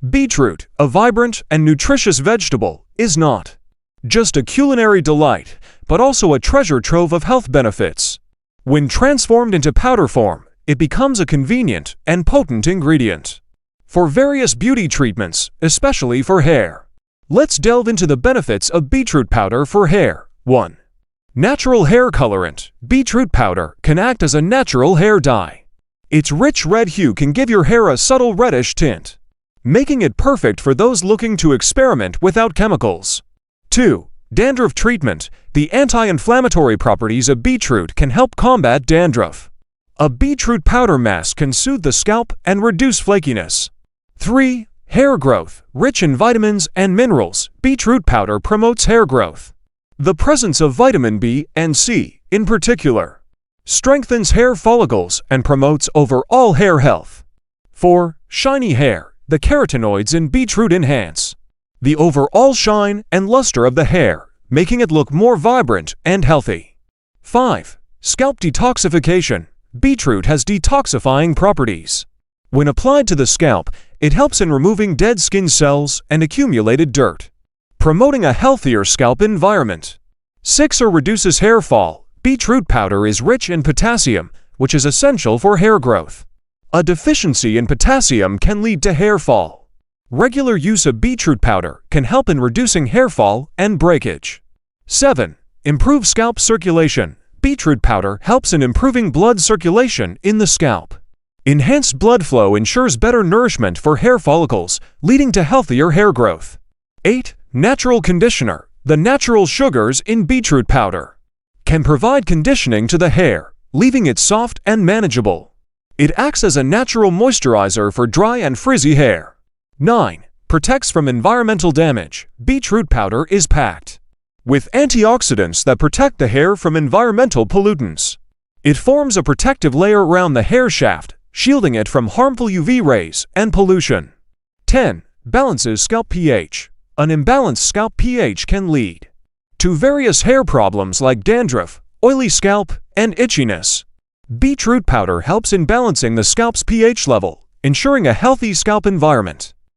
Beetroot, a vibrant and nutritious vegetable, is not just a culinary delight, but also a treasure trove of health benefits. When transformed into powder form, it becomes a convenient and potent ingredient for various beauty treatments, especially for hair. Let's delve into the benefits of beetroot powder for hair. 1. Natural hair colorant. Beetroot powder can act as a natural hair dye. Its rich red hue can give your hair a subtle reddish tint, making it perfect for those looking to experiment without chemicals. 2. Dandruff treatment. The anti-inflammatory properties of beetroot can help combat dandruff. A beetroot powder mask can soothe the scalp and reduce flakiness. 3. Hair growth. Rich in vitamins and minerals, beetroot powder promotes hair growth. The presence of vitamin B and C, in particular, strengthens hair follicles and promotes overall hair health. 4. Shiny hair. The carotenoids in beetroot enhance the overall shine and luster of the hair, making it look more vibrant and healthy. 5. Scalp detoxification. Beetroot has detoxifying properties. When applied to the scalp, it helps in removing dead skin cells and accumulated dirt, promoting a healthier scalp environment. 6. Reduces hair fall. Beetroot powder is rich in potassium, which is essential for hair growth. A deficiency in potassium can lead to hair fall. Regular use of beetroot powder can help in reducing hair fall and breakage. 7. Improve scalp circulation. Beetroot powder helps in improving blood circulation in the scalp. Enhanced blood flow ensures better nourishment for hair follicles, leading to healthier hair growth. 8. Natural conditioner. The natural sugars in beetroot powder can provide conditioning to the hair, leaving it soft and manageable. It acts as a natural moisturizer for dry and frizzy hair. 9. Protects from environmental damage. Beetroot powder is packed with antioxidants that protect the hair from environmental pollutants. It forms a protective layer around the hair shaft, shielding it from harmful UV rays and pollution. 10. Balances scalp pH. An imbalanced scalp pH can lead to various hair problems like dandruff, oily scalp, and itchiness. Beetroot powder helps in balancing the scalp's pH level, ensuring a healthy scalp environment.